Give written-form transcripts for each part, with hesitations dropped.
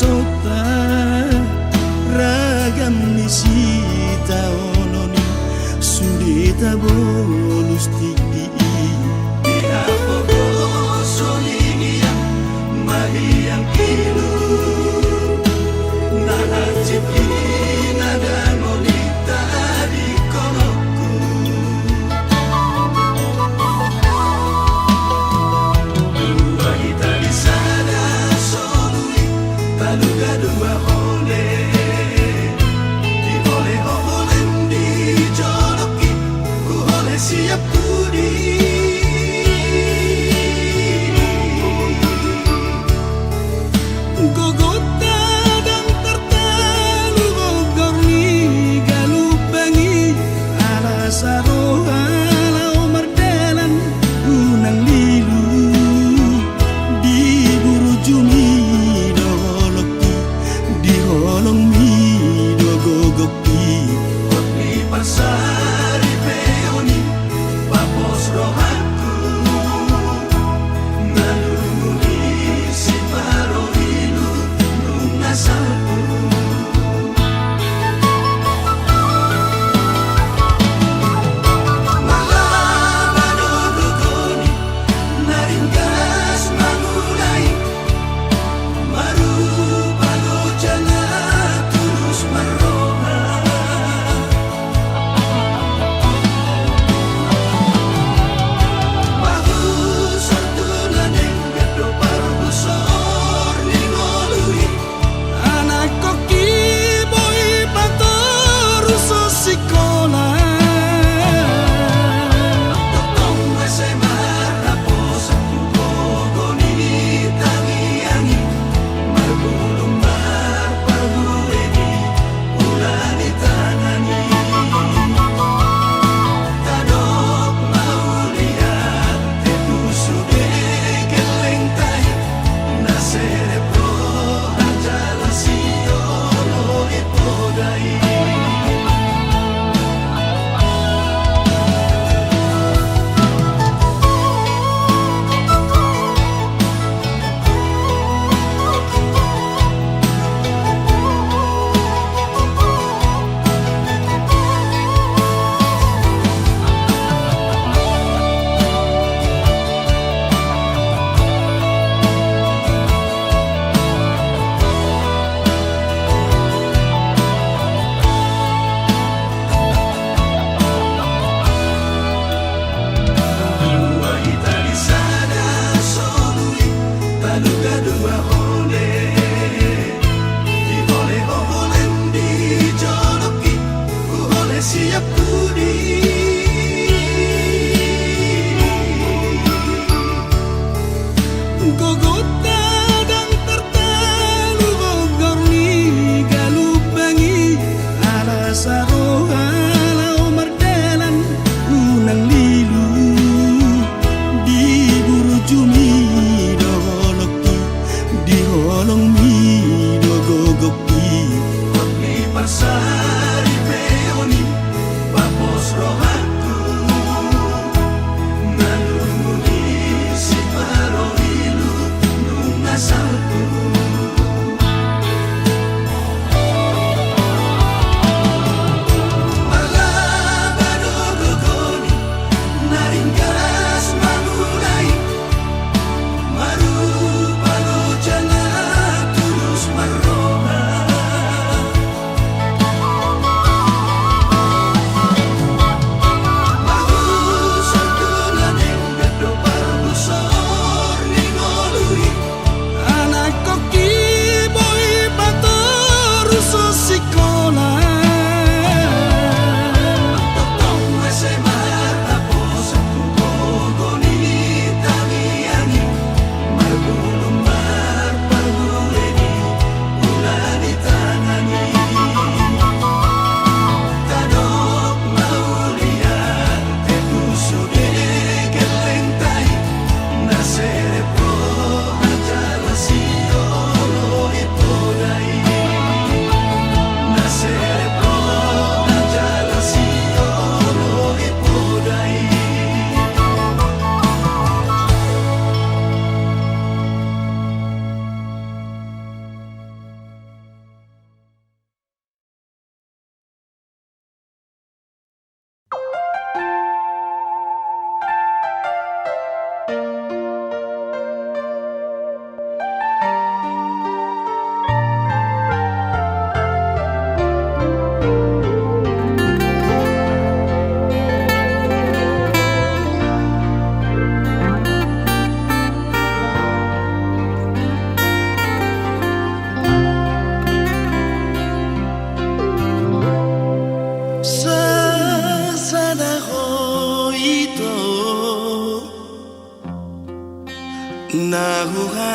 sota ragam misi taononi sudita bolus tiki dia pogo soligia mahiyang kilu nana cipi nada molita di kolokku dua kita di sana solui taluga dua ole di ole ole di joloki ku ole siap budi gogota dan tertalu bogorni galubangi ala saroha lau mardalan unang lilu di buru jumi dolokku di holong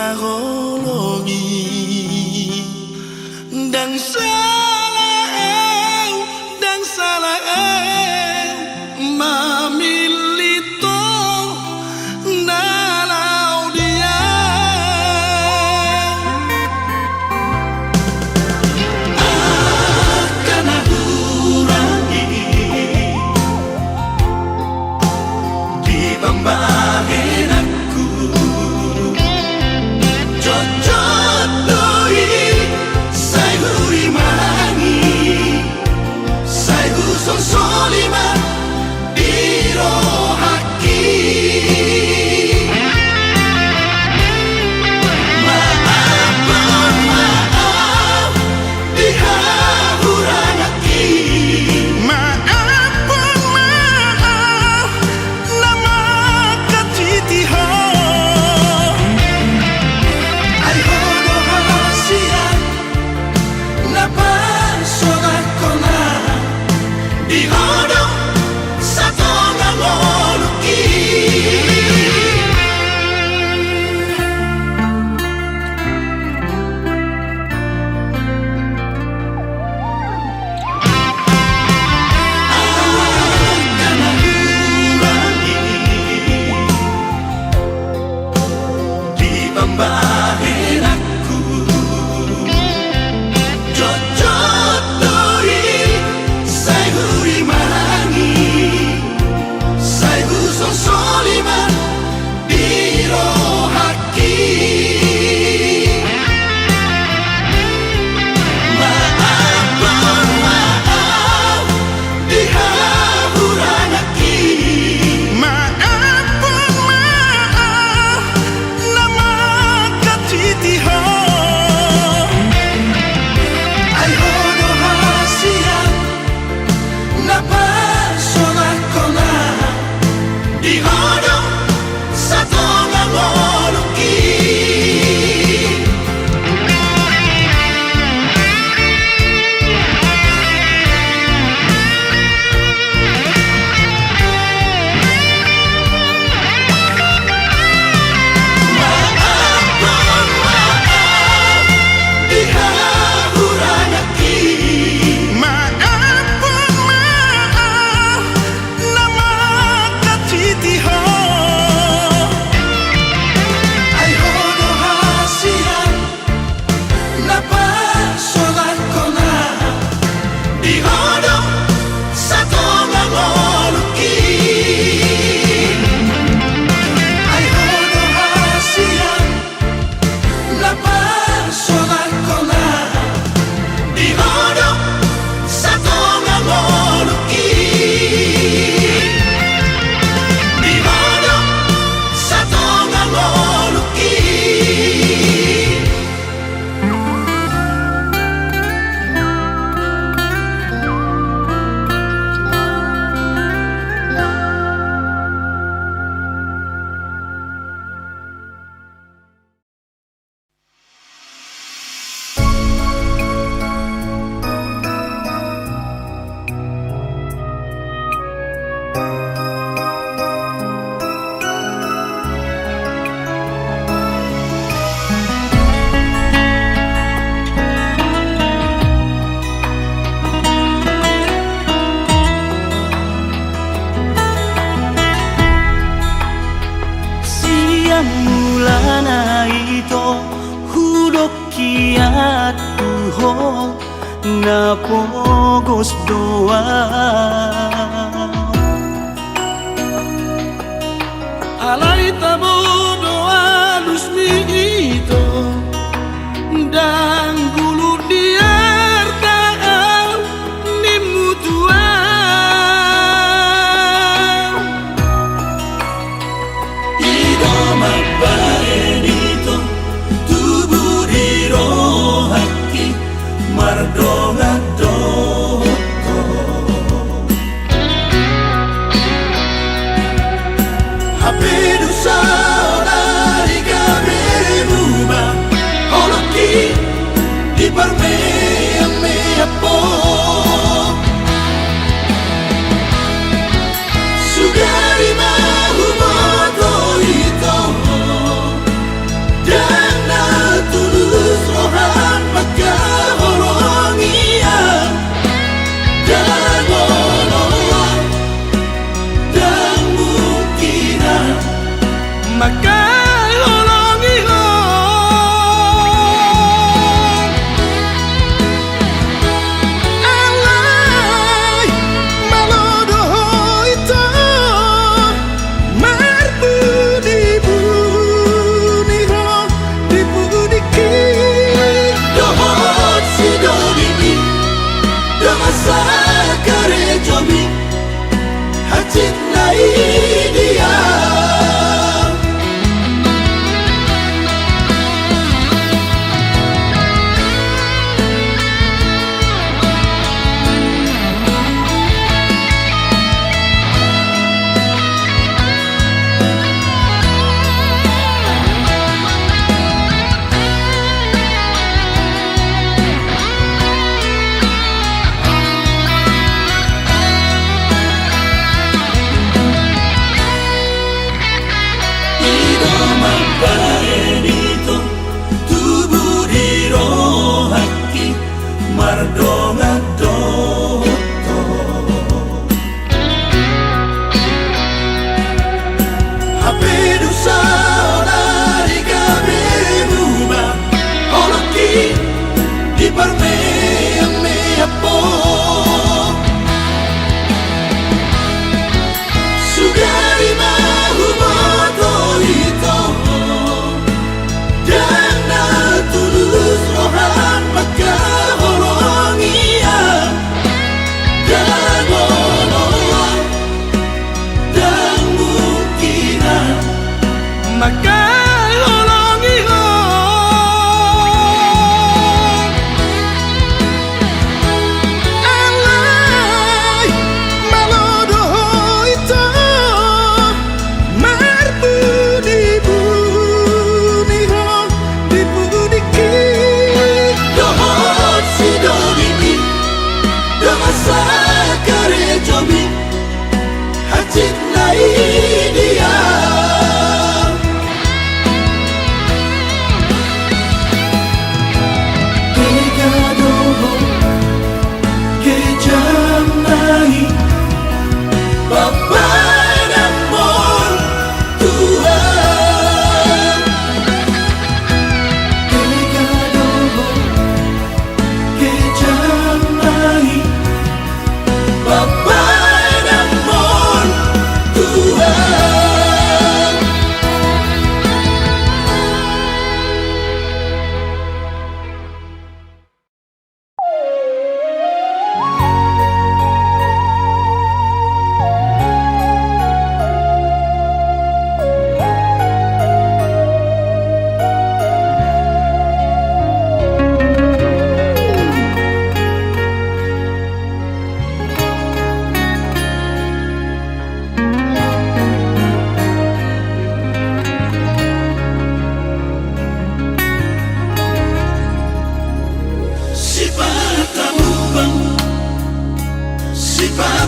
ngahologi dan salah mamilito nalau dia akan kurangi di pembagian aku cocok doi saya huri mangi saya guson solima biro haki maaf dihahurang haki maaf nama katitiho ay hono hasia napa sorak kona dihono satu ngoluki akan kurangi di pembagian aku cocok doi saya huri mangi saya guson solima biro haki maaf dihahurang haki maaf nama katitiho ay hono hasia napa sorak kona dihono satu ngoluki dihahurang haki maaf nama katitiho ay hono hasia napa sorak kona dihono satu ngoluki ay hono hasia napa sorak kona dihono satu ngoluki dihono satu ngoluki siang mulana ito hudok kiat tuho na pogos doa alay tabo doa lusmi ito dan gulu diartaan ni mutuan ido magbaenito tubuh di rohaki mardonga doto hapedu saudari kabir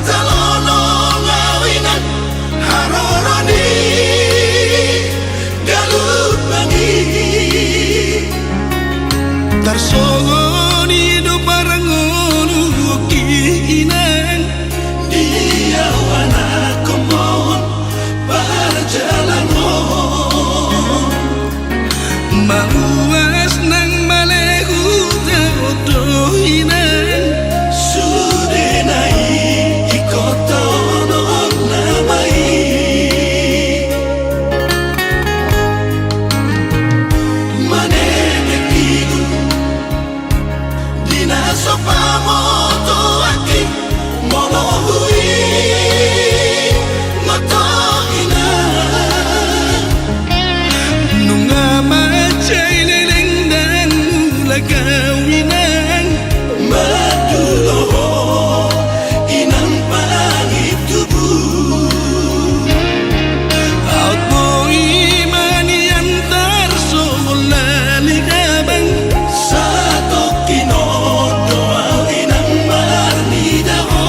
talono ngawinan haroroni galut bangi tarsogoni do parangonu kiinan dia wana komon perjalanan maluas nang malehu doinan sudenai ikotonon namai manene kidu dina sopamoto aki monohui moto ina nunga macay leleng dan mulagawinan madulo inang pangit tubuh out mo imani antar solaligabang satu kinodo inang marnidaho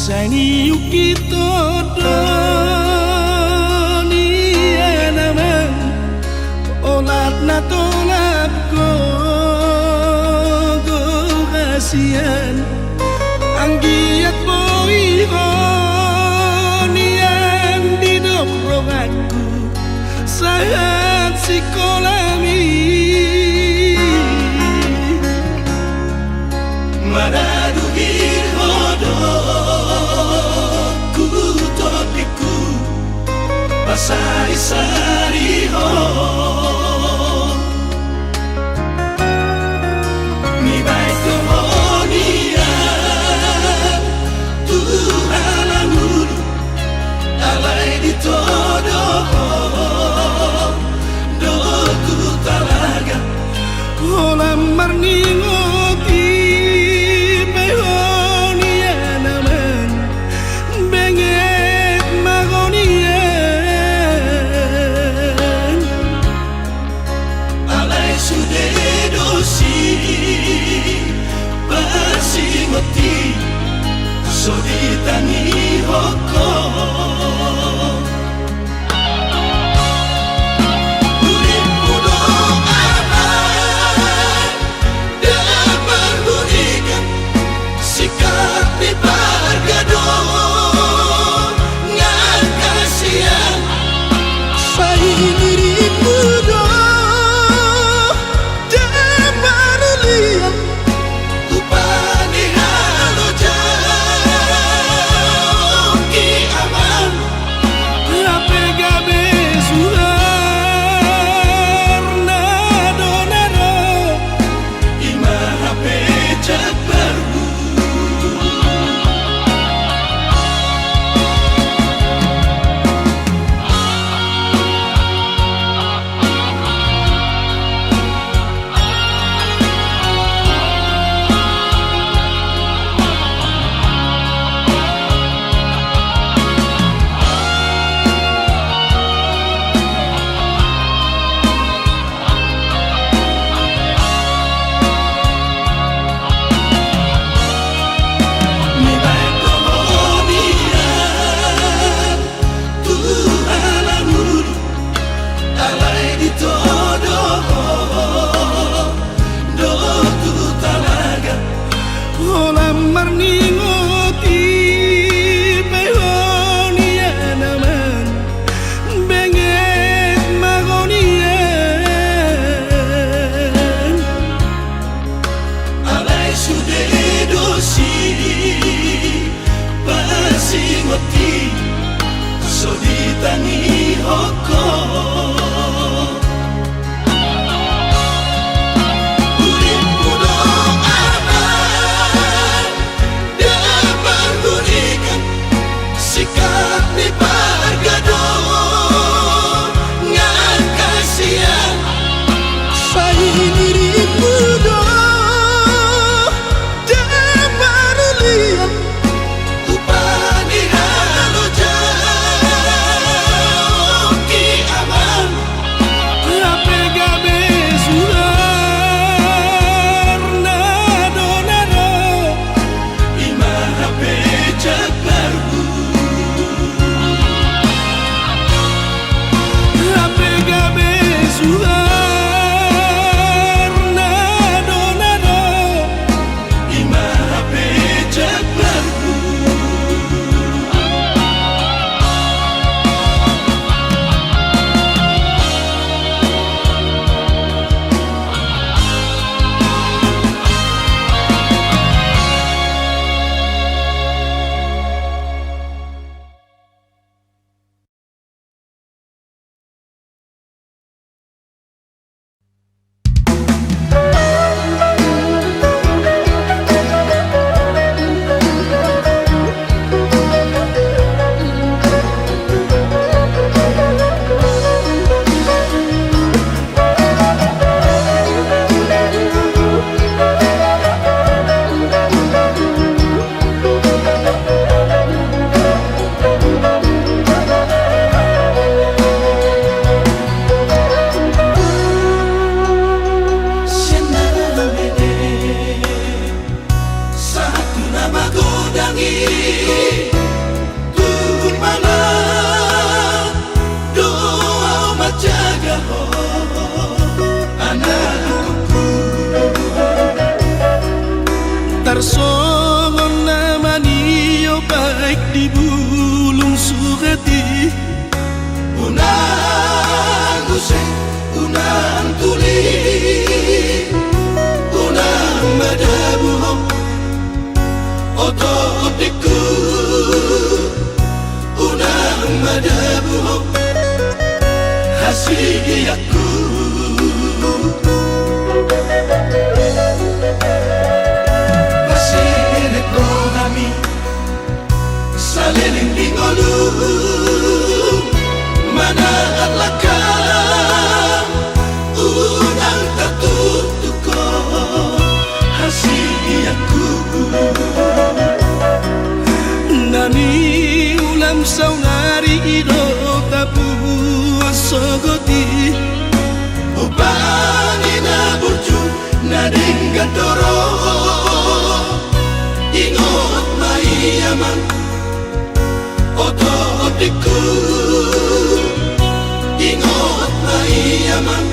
Saini yuki todo ni naman olat na tolap ko kasihan ang giat boy ko niyan di dobrong aku saat si kolami Maraduhir hodok ku topiku pasari-sari ho mi baik kehonian Tuhan amur alai di todo doku talaga olam marningoti so ditangi hoko Uripmu doakan dapat berikan sikap di pargado ngan kasihan Sainirimu do Demarulian upani halo jauh ki aman Gabe suar nado ima hape cak baru marningoti behonia naman benget magonian alai sude dosi pasi ngoti so ditangi hoko Uripmu doakan dapat berikan sikap di pargado ngan kasihan Sainirimu do Demarulian upani halo jauh ki aman Tarsongon namani yo baik di bulung sugati. Unang use, unang tuli, unang madabuhong oto otiku, unang madabuhong hasigi aku. Pasire ko kami sa liling bingolu, manaat lakang unang tatutu ko hasigi aku. Nani ulam saunari ido tapu asogoti. Upani na burju na dinggadoro, ingot maiyaman oto otiku, ingot maiyaman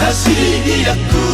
hasigi aku.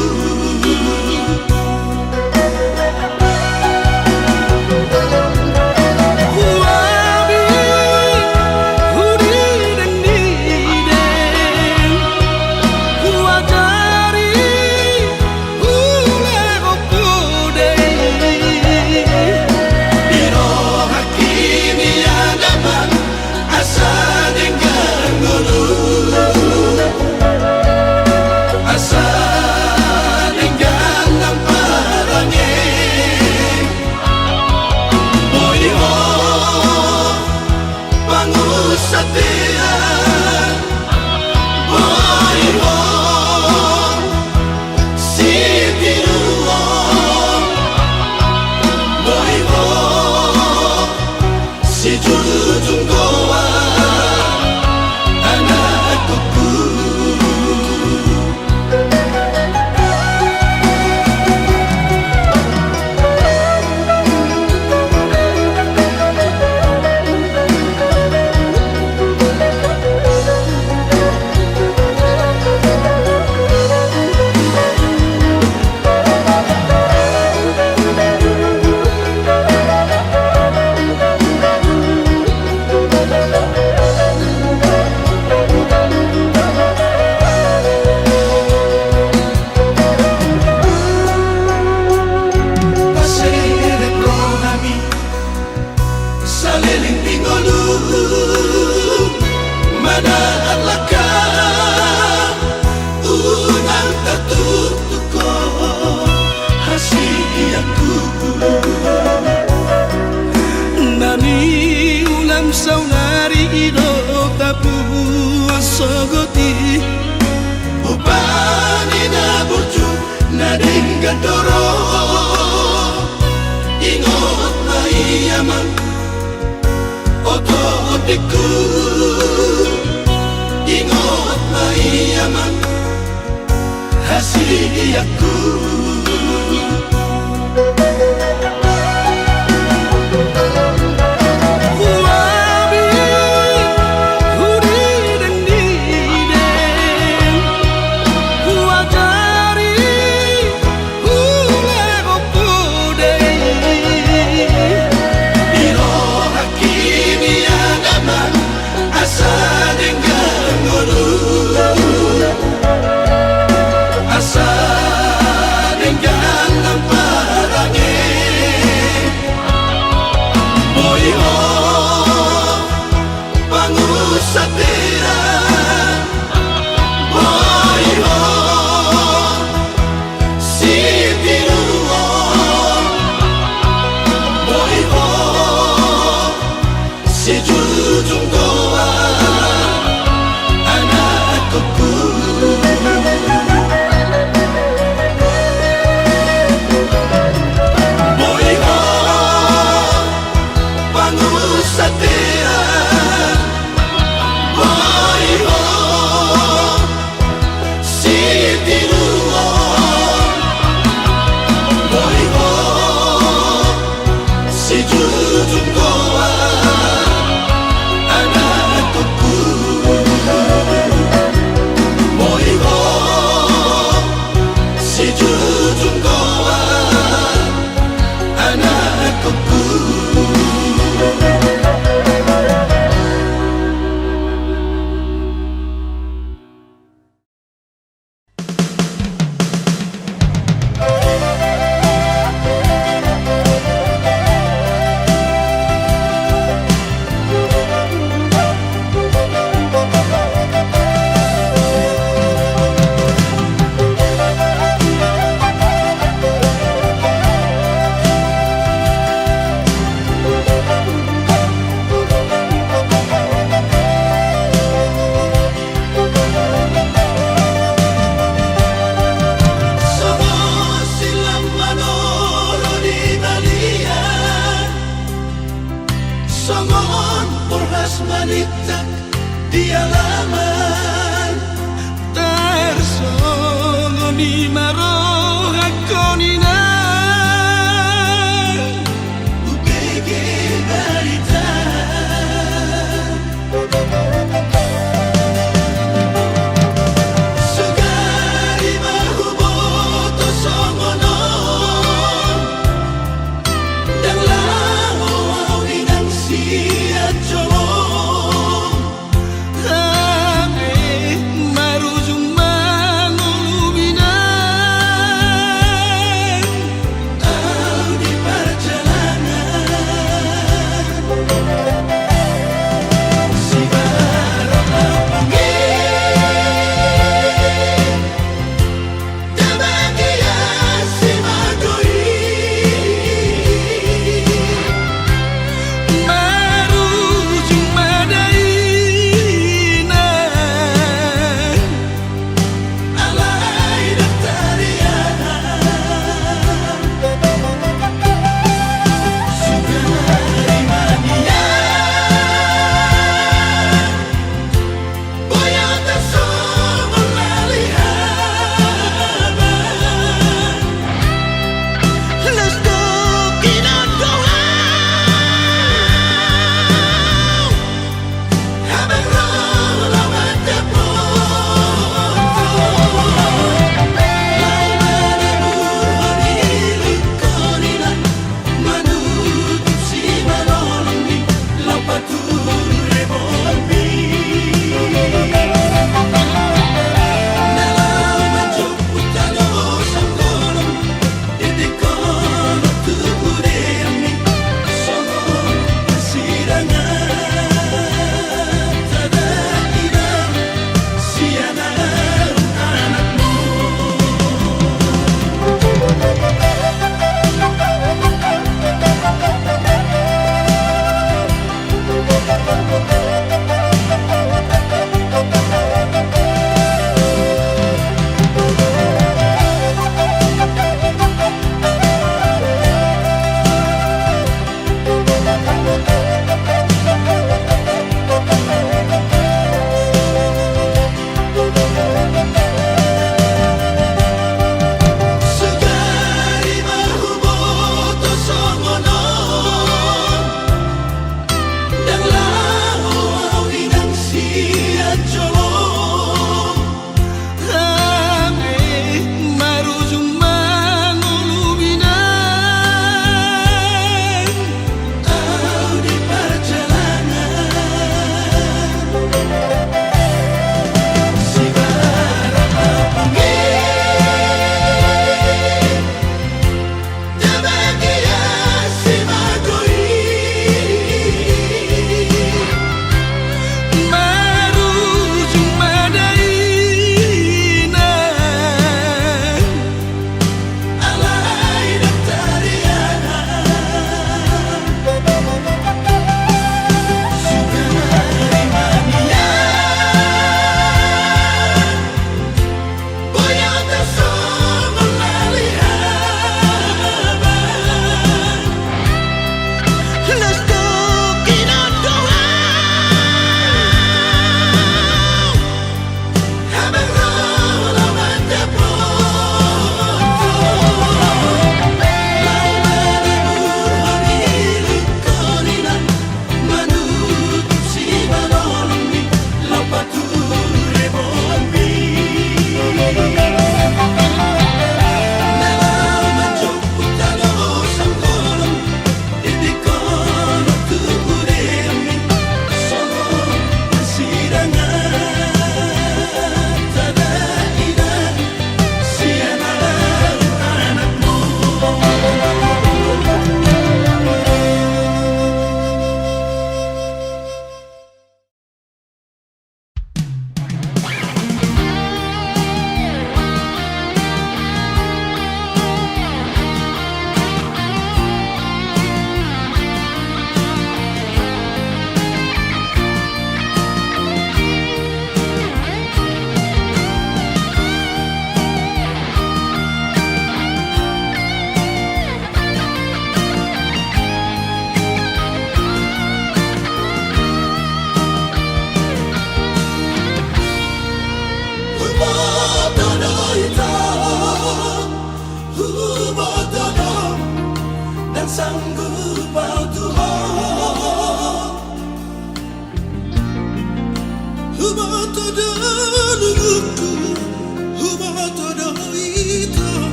Manaat lakang unang tatutu ko hasigi aku. Nani ulam saunari ido tapu asogoti. Upani na burju na dinggadoro, ingot maiyaman oto otiku, ingot maiyaman hasigi aku.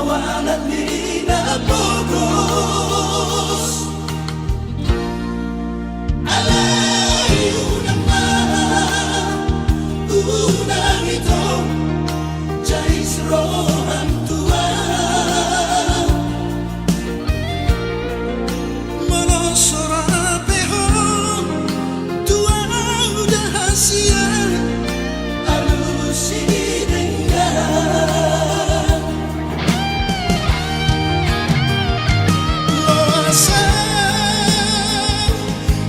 tawanan linabogos alayu naman unang ito jais rohan tua Molosorapeho tua udah hasia alusi dengan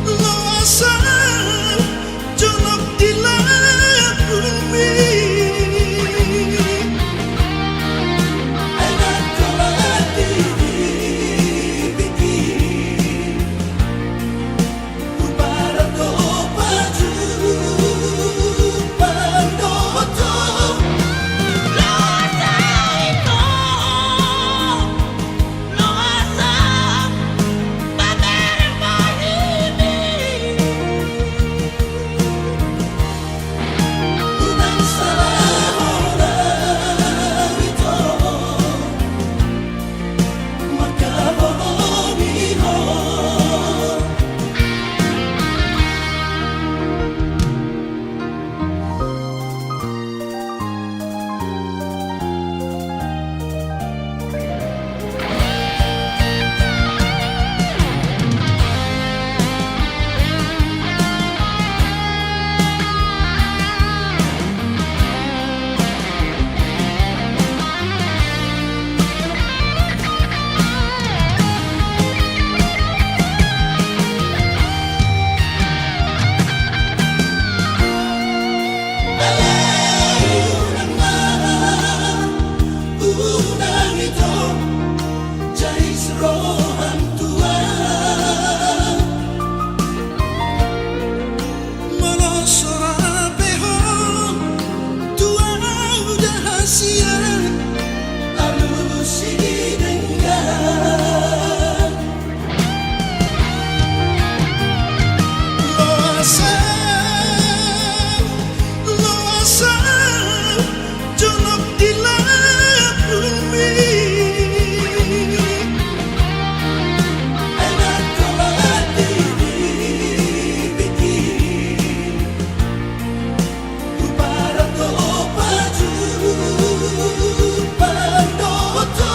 Loasan jonok di langit bumi anak kelati dibikin para do baju pandoto unang salah ito magkabomiho alayu naman unang ito jais rohan tua Molosorapeho tua udah hasia alusi dengan Loasan jonok di langit bumi anak kelati dibikin para do baju pandoto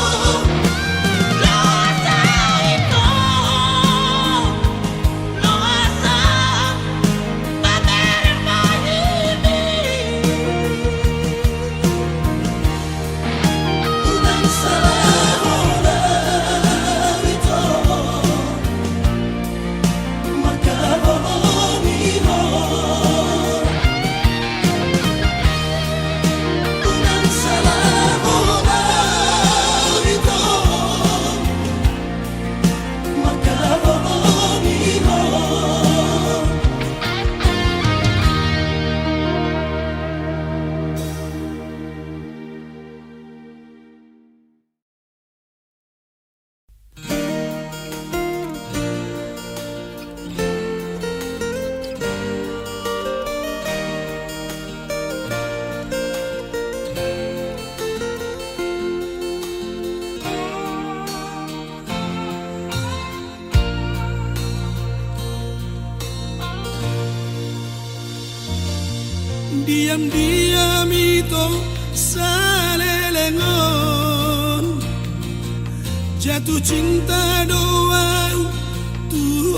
unang salah ito magkabomiho unang salah ito magkabomiho Diam-diam itu salelengon jatuh cinta doang tuh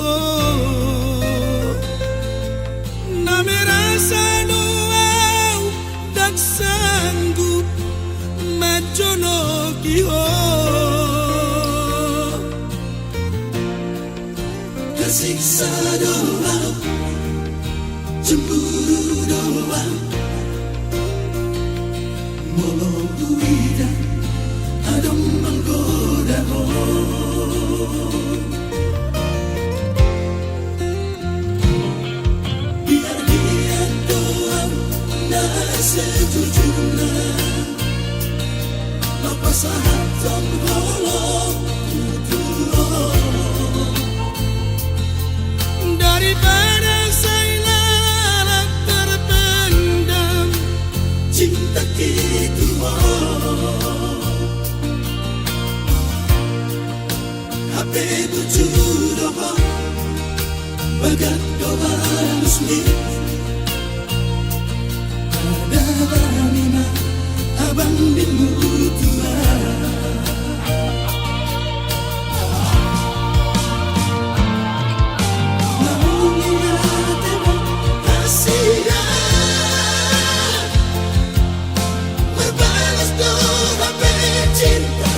name rasa doang tak sanggup majono kiho tersiksa doang cemburu doang molo duidan adem menggoda biar dia doang nah sejujurnya lepas hatan holong daripada saya terpendam cinta gitu Hape tujuh doa bagat doa musmi adalah lima abang bimu tua namun ingat emang kasihan berbalas doa cinta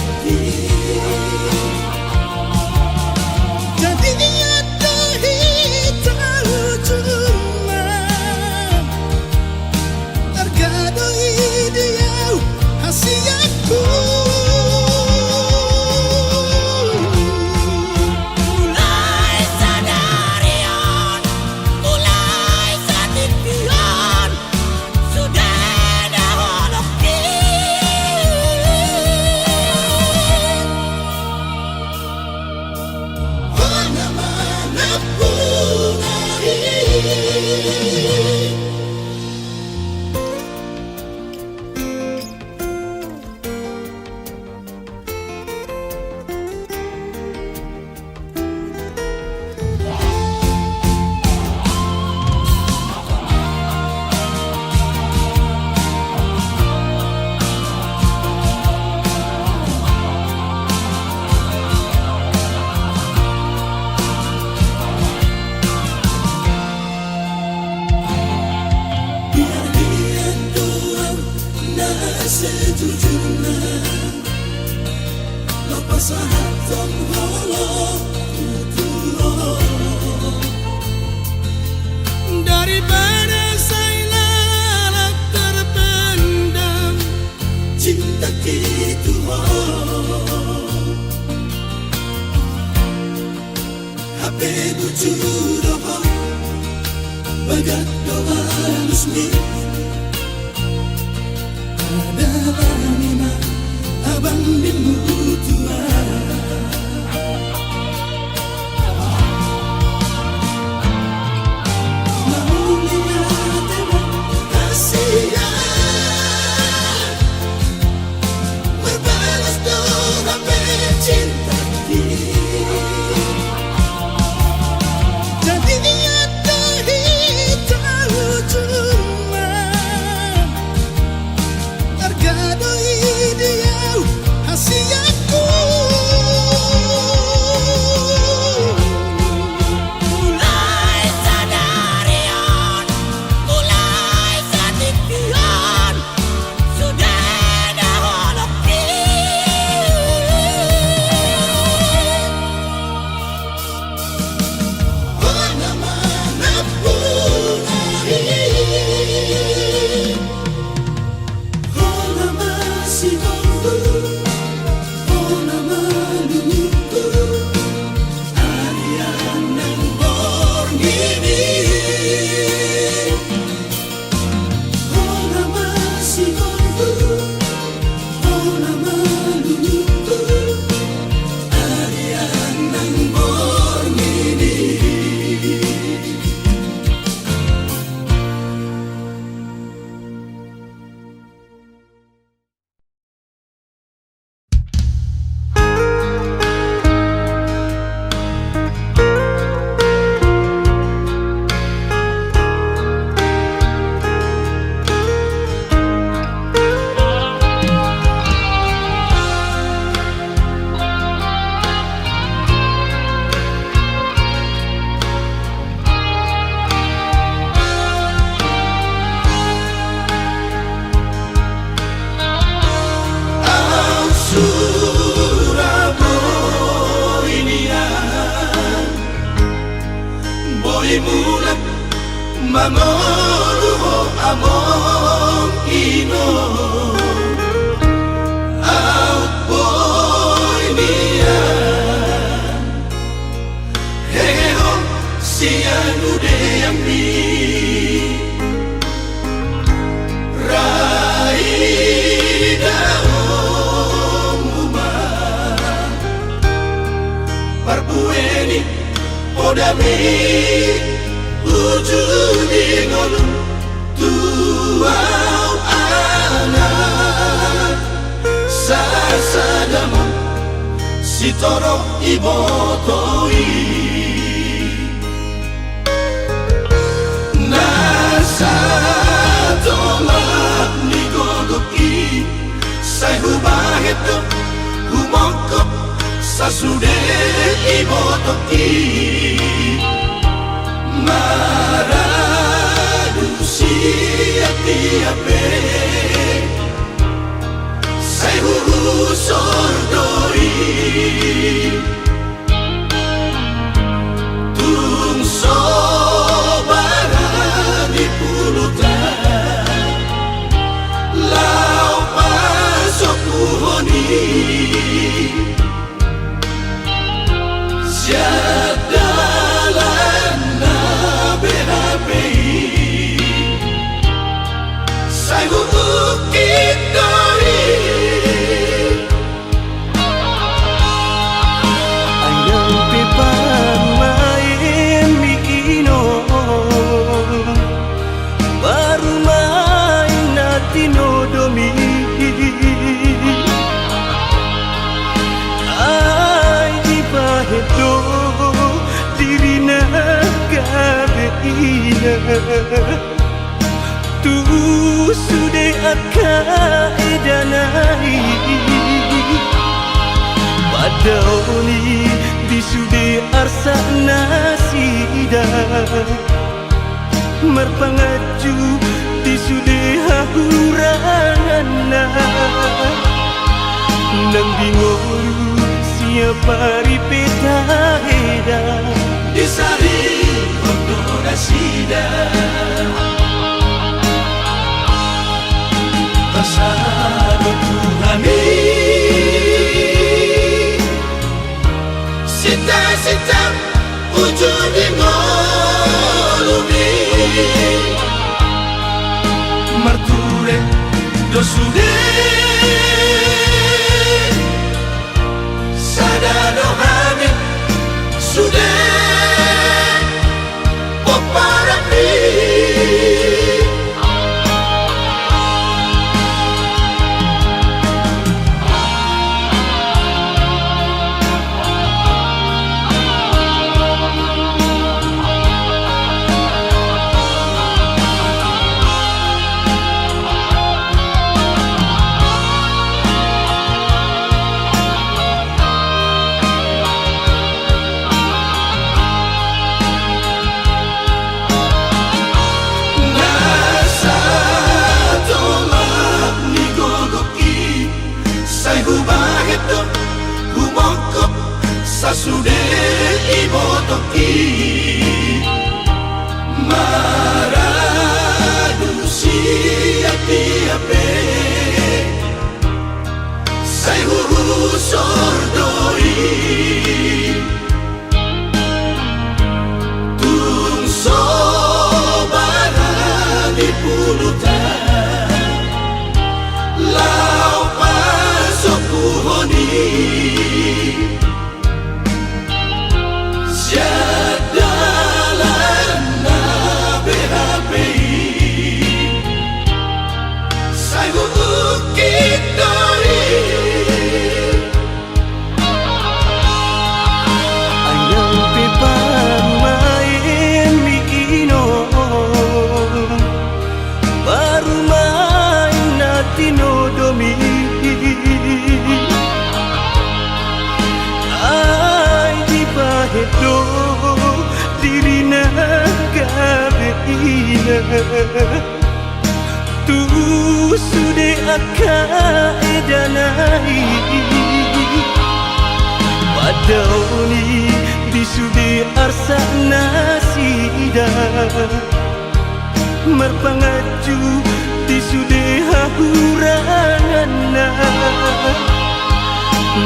sejujurnya lepas hati holong tutup daripada saya terpendam cinta gitu Hape tujuh doa bagat doa musmi adalah lima abang bimu tua namun ingat emang kasihan berbalas doa cinta jadi niat dari tahu cuma gadoi dia hasiaku mulai sadarian mulai satipian sudah daholoki mana-mana pun mulat mangoluho among ino out boy niya heho siyan ude yambi raida omuma parpueni odami ujudi ngolu tuau anak sasadama Sitoro ibotoi Nasa tolak ni gogoki Sai hubaheto humokop Sasude ibotoki Maradusi ati-ape Sai sordoi Tung sobara di pulutan Lau pasok puhoni Siadalan na BHPI Sai ukit doi Tu sude akka edanai Padaoni di sude arsa nasida Merpangaju di sude hahurana Nang bingoru siapa ripeta heda Disari Sida Pasado Tuhani Sita ujung di ngolumi Marture dosude Sadado hami sude para mí Sasude ibotoki Maradusi ati-ape Sai sordoi Tung sobara di pulutan Lau pasok puhoni Siadalan na BHPI Sai ukit doi Ayang pepamain mikino Baru main natino domi Hedo dirina gabeina Tu sude akka edanai Padaoni di sude arsa nasida Merpangaju di sude hahurana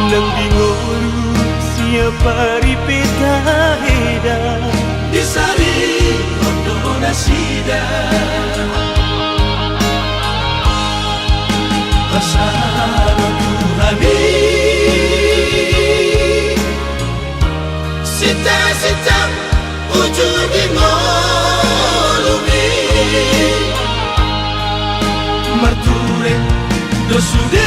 Nang bingoru siapa ripeta heda Disari Ondona Sida Pasado Tuhani Sita ujung di ngolumi Marture dosude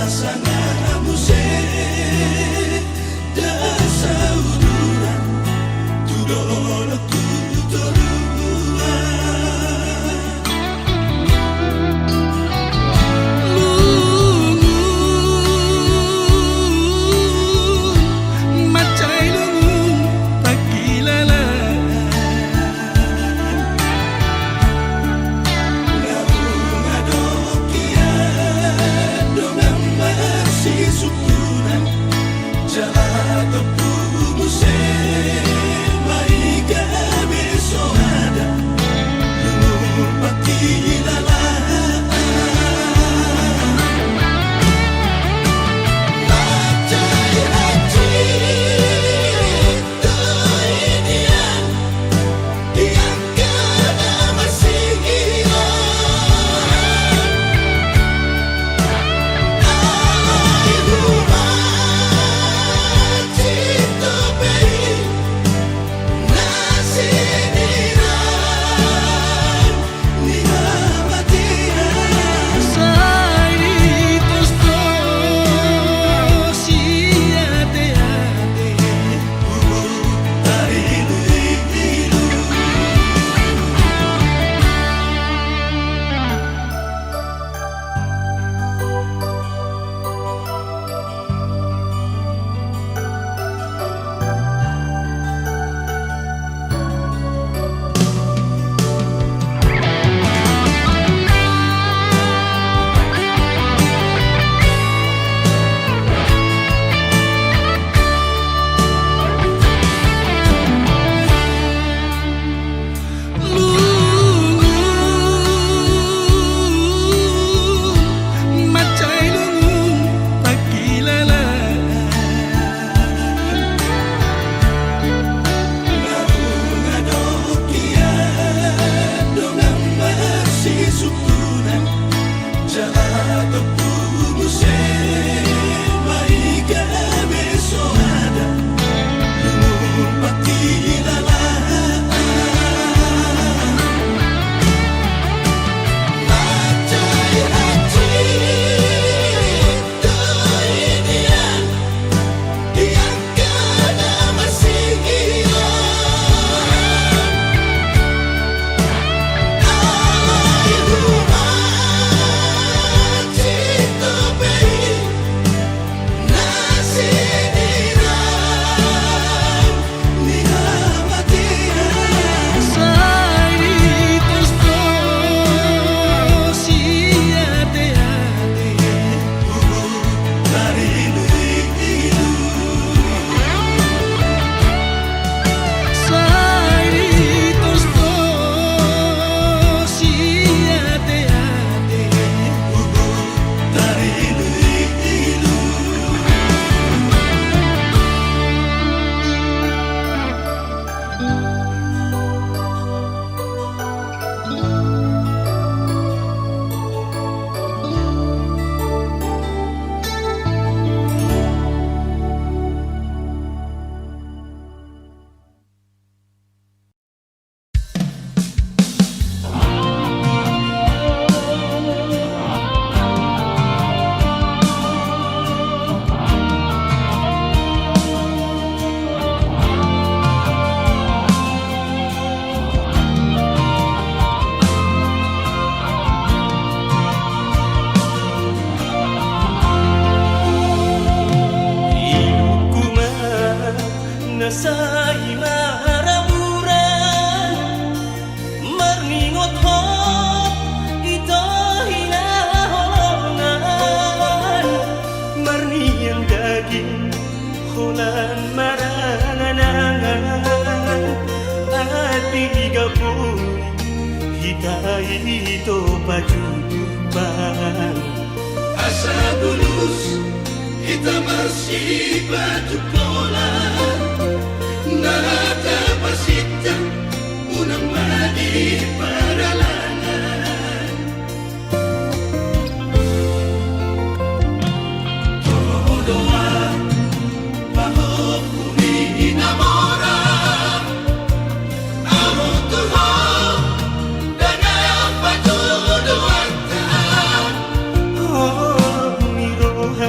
pasangan musik dasar uduran tudolo tutoruan Macai lungu pagkilala sukunan jatuh musik baik besok ada lupa kilala macai haji toinian yang kena masih sukunan jatuh musik baik besok ada lupa kilala macai haji toinian yang kena masih Nasai maraburan Marningot ho Ito hinaholongan Marni yang daging Hulan maranganangan Ati gapun Hitai ito pajuban asa bulus kita masih batu pola nada pasita unang madi paralangan doa bahwa kuni namora amo tuho dan apa tuduhan Oh, miroha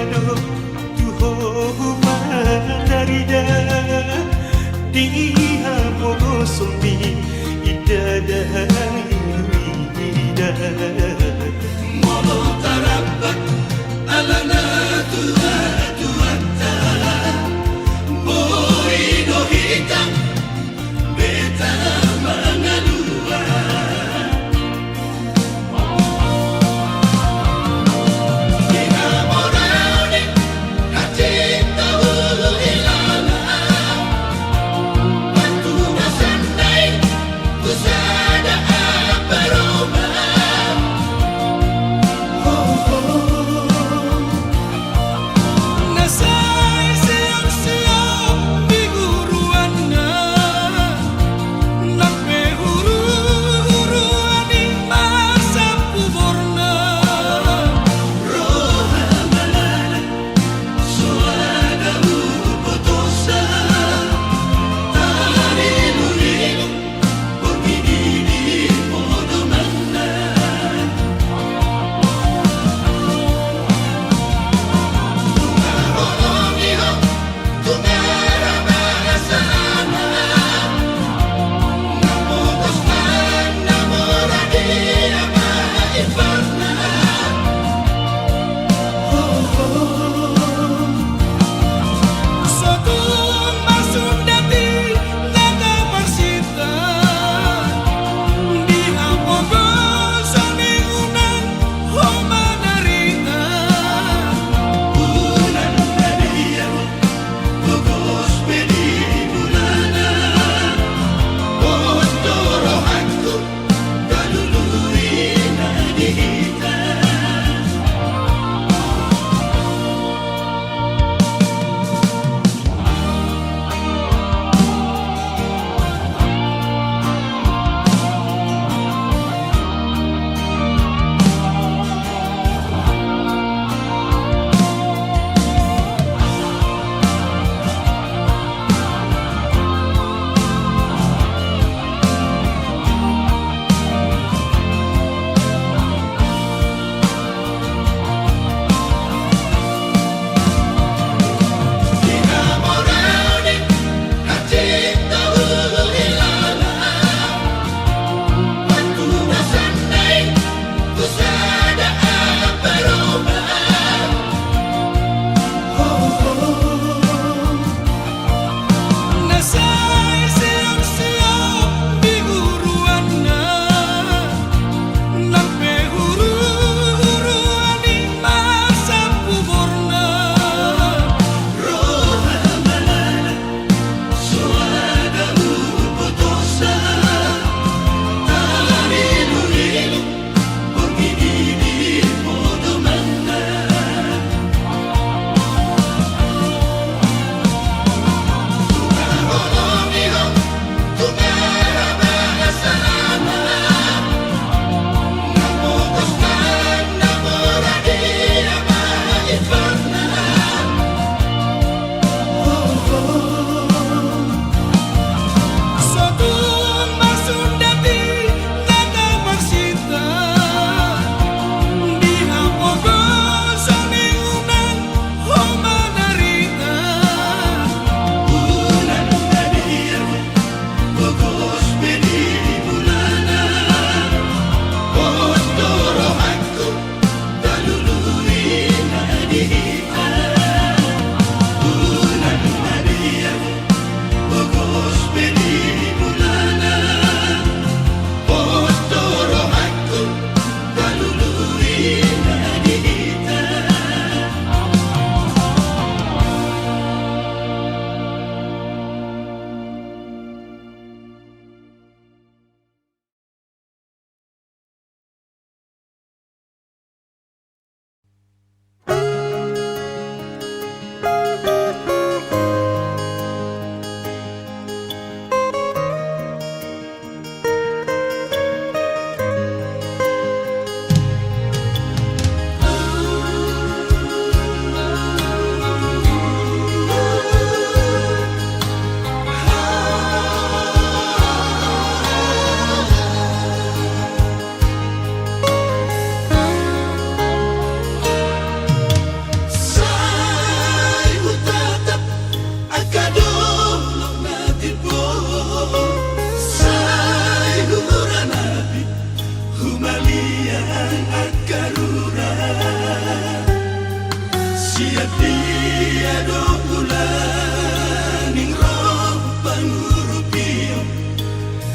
Siap dia ulang roh pangurupio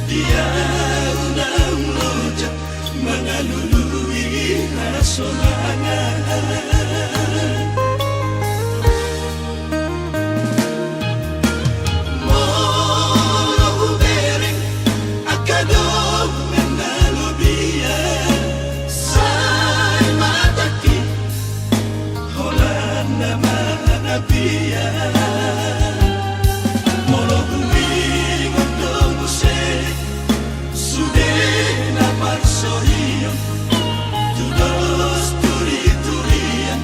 dia unang loja mengalului hasonangan moro ubereng akadong mengalubia say mataki holan naman nabia moro umingon domuse sudena parsorion tudos turi-turian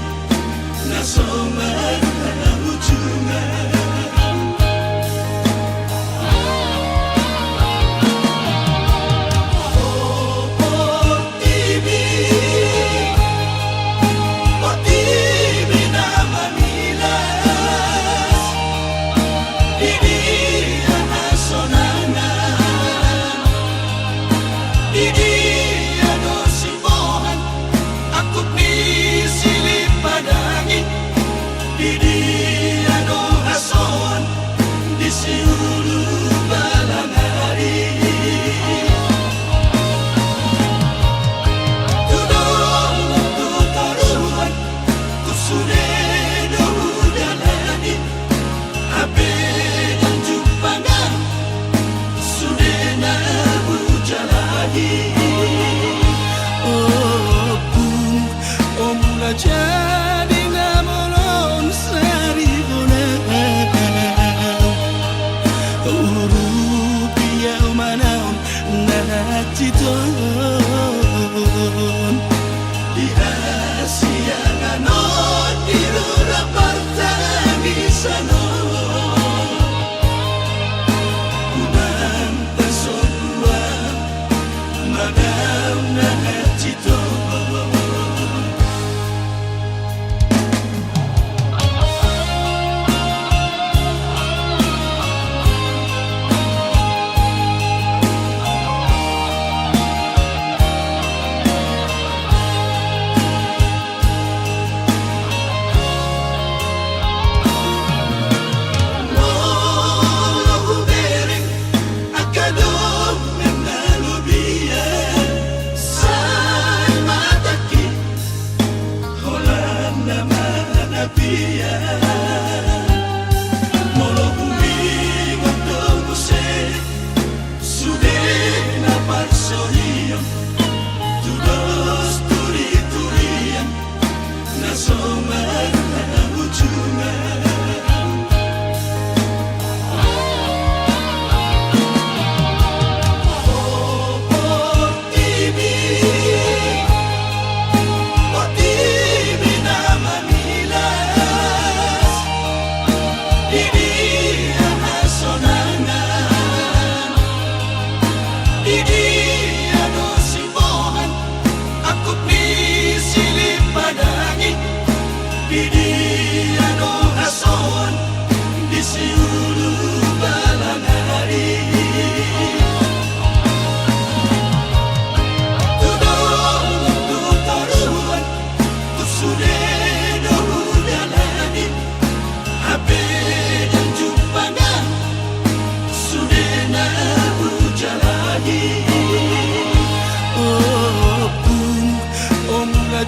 nasoman ujungan jadi namolon saribona urupia umanaon naciton di Asia non di lura partangisano unang pasodua madam naciton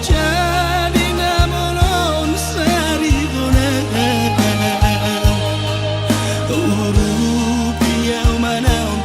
jadi namolon saribona urupia umanaon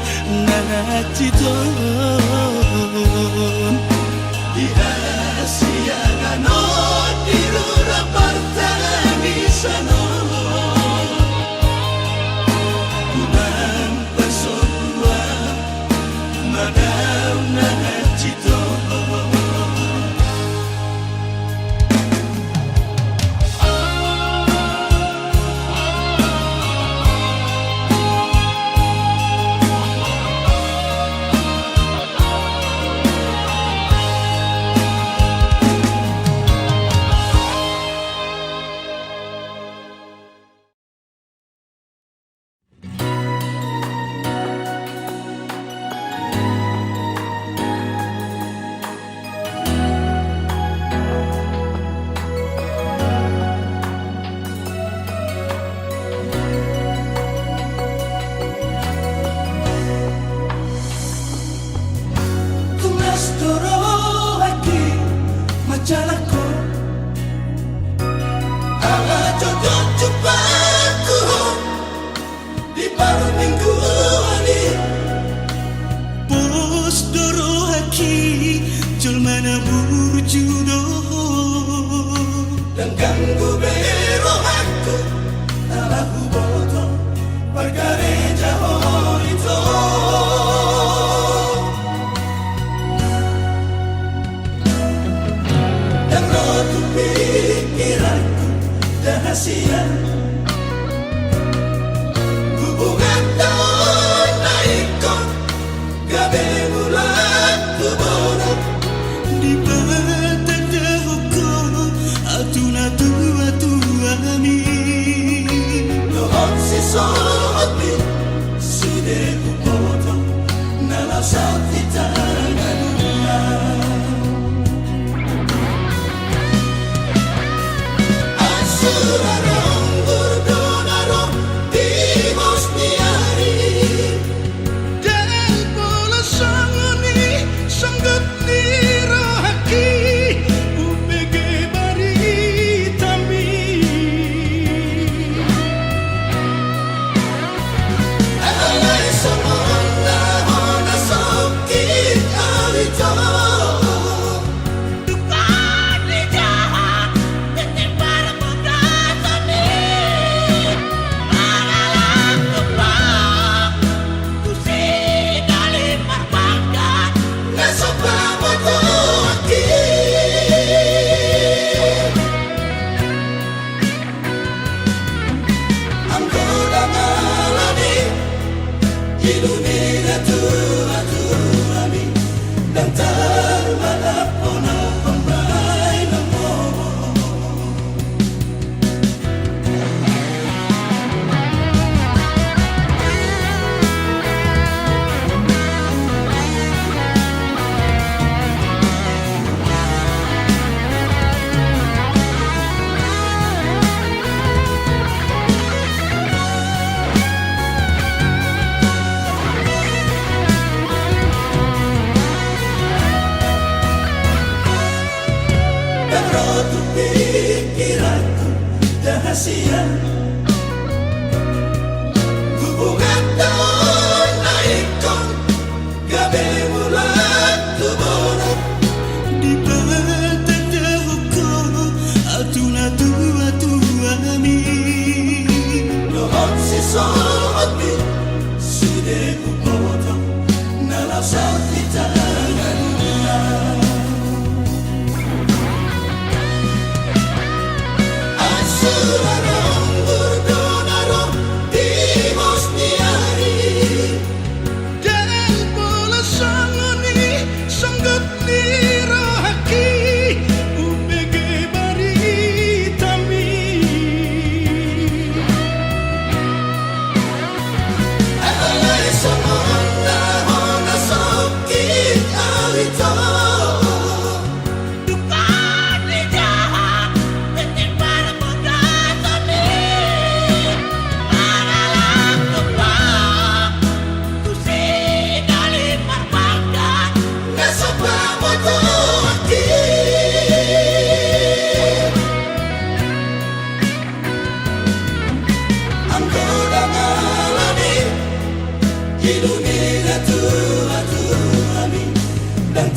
jodoh jumpaku di paruh minggu ini. Bos doro haki jol mana burjudo Dan ganggu bero aku Alahu boto Perkara jauh itu Dan rotu pikiranku Rahasia Hubungan tahun naikon Gabe bulan kubona di batas dahuku atuna tua mi Lohon si sohotmi Sude ku potong Nalau sakti tangannya Asurarong burdonarong Timos niari dan bola sangoni sanggut niro haki upege bari tami Alay somona hona sokit awito Tuhan di jahat Titipar muda tani Malalang tumpang Kusi dali marbagat Nasopa mo to aki Ang kodang alani Ilumina tua-tuami Dan termalap ono pembay namo Dan rotu pikiranku rahasia Hubungan tahun naikon Gabe bulan kubona di batas dahuku atuna tua mi Lohon si sohotmi Sude ku potong Nalau sakti tangannya Asurarong burdonarong Timos niari dan bola sangoni sanggut niro haki upege bari tami Alay somona hona sokit awito Tuhan di jahat Titipar muda tani Malalang tumpang Kusi dali marbagat Nasopa mo to aki Ang kodang alani Ilumina tua-tuami Dan